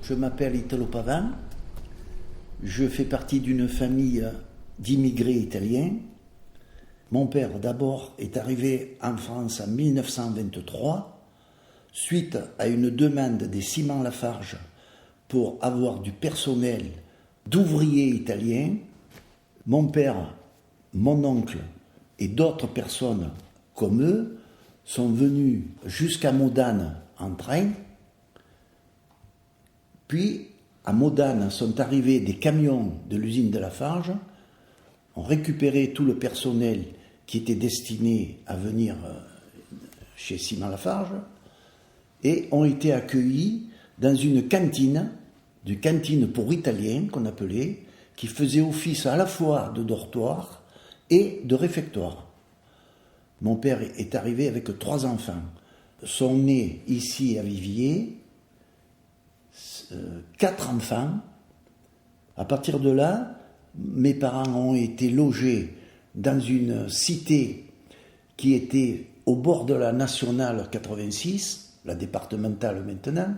Je m'appelle Italo Pavin. Je fais partie d'une famille d'immigrés italiens. Mon père, d'abord, est arrivé en France en 1923, suite à une demande des Ciments Lafarge pour avoir du personnel d'ouvriers italiens. Mon père, mon oncle et d'autres personnes comme eux sont venus jusqu'à Modane en train. Puis, à Modane sont arrivés des camions de l'usine de Lafarge, ont récupéré tout le personnel qui était destiné à venir chez Ciments Lafarge et ont été accueillis dans une cantine pour Italiens qu'on appelait, qui faisait office à la fois de dortoir et de réfectoire. Mon père est arrivé avec 3 enfants. Sont nés ici à Viviers 4 enfants. À partir de là, mes parents ont été logés dans une cité qui était au bord de la nationale 86, la départementale maintenant,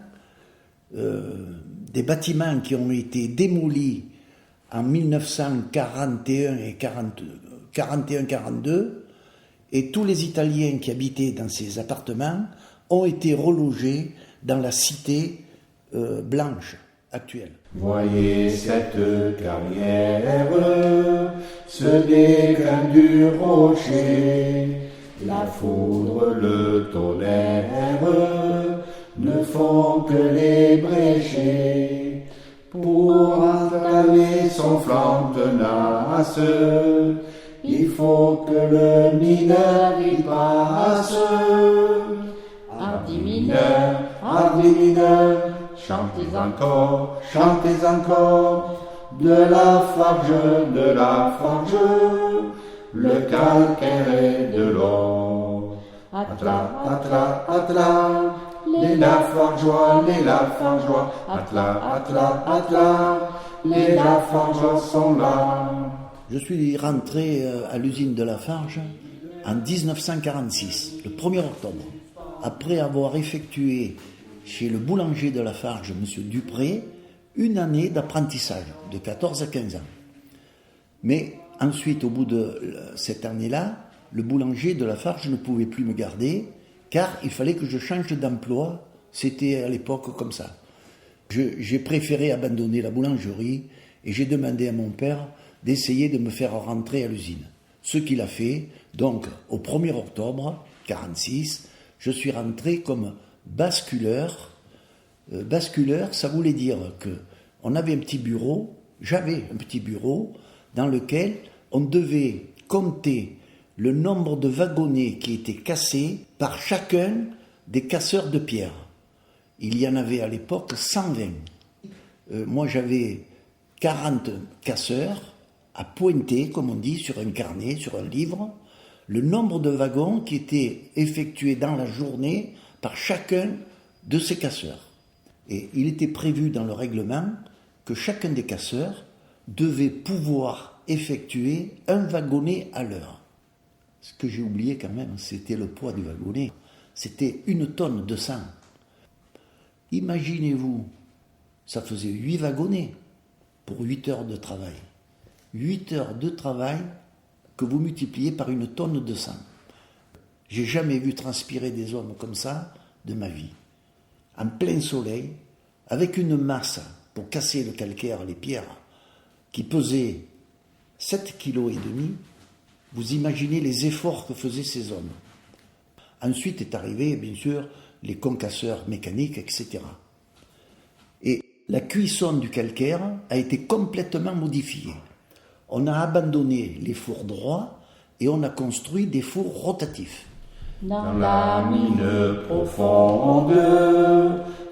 des bâtiments qui ont été démolis en 1941 et 41-42, et tous les Italiens qui habitaient dans ces appartements ont été relogés dans la cité blanche actuelle. Voyez cette carrière se dégaine du rocher, la foudre, le tonnerre ne font que les brécher. Pour entamer son flanc tenace, il faut que le mineur y passe. Hardi mineur, chantez encore, de la farge, le calcaire et de l'or. Atla, les Lafargeois, atla, les Lafargeois sont là. Je suis rentré à l'usine de Lafarge en 1946, le 1er octobre, après avoir effectué chez le boulanger de Lafarge, M. Dupré, une année d'apprentissage de 14 à 15 ans. Mais ensuite, au bout de cette année-là, le boulanger de Lafarge ne pouvait plus me garder car il fallait que je change d'emploi. C'était à l'époque comme ça. J'ai préféré abandonner la boulangerie et j'ai demandé à mon père d'essayer de me faire rentrer à l'usine. Ce qu'il a fait. Donc, au 1er octobre 1946, je suis rentré comme basculeur. Basculeur, ça voulait dire qu'on avait un petit bureau, j'avais un petit bureau dans lequel on devait compter le nombre de wagonnets qui étaient cassés par chacun des casseurs de pierre. Il y en avait à l'époque 120. Moi j'avais 40 casseurs à pointer, comme on dit, sur un carnet, sur un livre, le nombre de wagons qui étaient effectués dans la journée par chacun de ces casseurs. Et il était prévu dans le règlement que chacun des casseurs devait pouvoir effectuer un wagonnet à l'heure. Ce que j'ai oublié quand même, c'était le poids du wagonnet. C'était 1 tonne de sang. Imaginez-vous, ça faisait 8 wagonnets pour 8 heures de travail. 8 heures de travail que vous multipliez par 1 tonne de sang. J'ai jamais vu transpirer des hommes comme ça de ma vie. En plein soleil, avec une masse pour casser le calcaire, les pierres, qui pesait 7,5 kg. Vous imaginez les efforts que faisaient ces hommes. Ensuite est arrivé, bien sûr, les concasseurs mécaniques, etc. Et la cuisson du calcaire a été complètement modifiée. On a abandonné les fours droits et on a construit des fours rotatifs. Dans la mine profonde,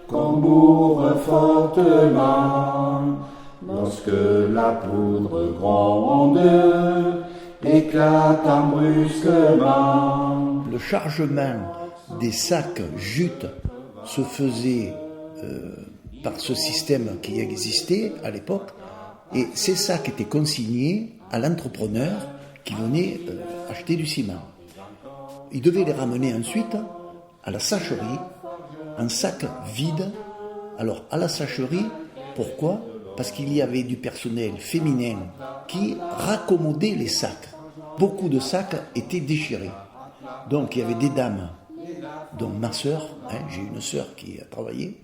qu'on bourre fortement, lorsque la poudre gronde, éclatant brusquement. Le chargement des sacs jute se faisait par ce système qui existait à l'époque, et ces sacs étaient consignés à l'entrepreneur qui venait acheter du ciment. Il devait les ramener ensuite à la sacherie en sacs vides Alors, à la sacherie, pourquoi? Parce qu'il y avait du personnel féminin qui raccommodait les sacs. Beaucoup de sacs étaient déchirés. Donc, il y avait des dames, dont ma sœur, j'ai une sœur qui a travaillé,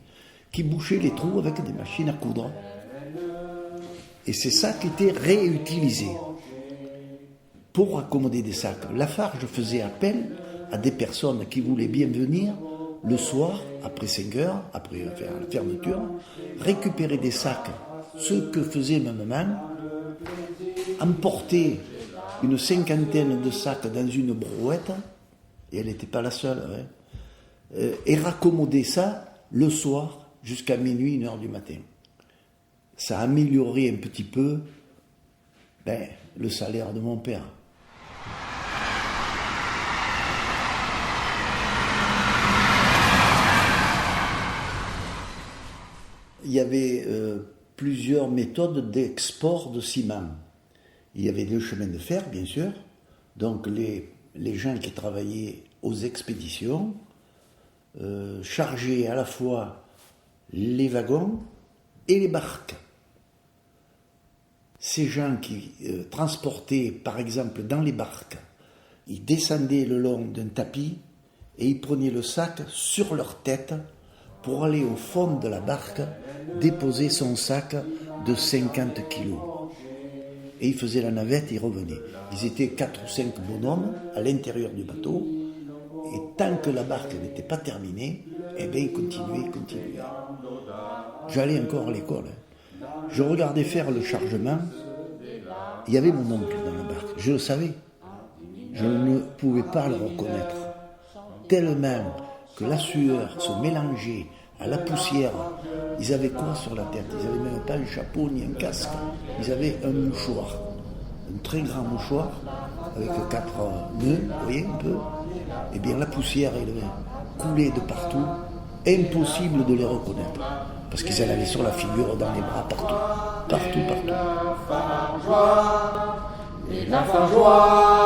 qui bouchaient les trous avec des machines à coudre. Et ces sacs étaient réutilisés pour accommoder des sacs. Lafarge faisait appel à des personnes qui voulaient bien venir le soir, après 5 heures, après la fermeture, récupérer des sacs. Ce que faisait ma maman, emporter une 50aine de sacs dans une brouette, et elle n'était pas la seule, et raccommoder ça le soir jusqu'à minuit, 1h du matin. Ça a amélioré un petit peu le salaire de mon père. Il y avait plusieurs méthodes d'export de ciment. Il y avait le chemin de fer, bien sûr. Donc les gens qui travaillaient aux expéditions chargeaient à la fois les wagons et les barques. Ces gens qui transportaient, par exemple, dans les barques, ils descendaient le long d'un tapis et ils prenaient le sac sur leur tête pour aller au fond de la barque déposer son sac de 50 kilos. Et ils faisaient la navette et ils revenaient. Ils étaient 4 ou 5 bonhommes à l'intérieur du bateau. Et tant que la barque n'était pas terminée, ils continuaient. J'allais encore à l'école. Je regardais faire le chargement. Il y avait mon oncle dans la barque. Je le savais. Je ne pouvais pas le reconnaître. Tellement que la sueur se mélangeait à la poussière. Ils avaient quoi sur la tête? Ils n'avaient même pas un chapeau ni un casque. Ils avaient un mouchoir. Un très grand mouchoir avec 4 nœuds, vous voyez un peu? Eh bien la poussière, elle coulait de partout. Impossible de les reconnaître. Parce qu'ils en avaient sur la figure, dans les bras, partout. Partout. Les Lafargeois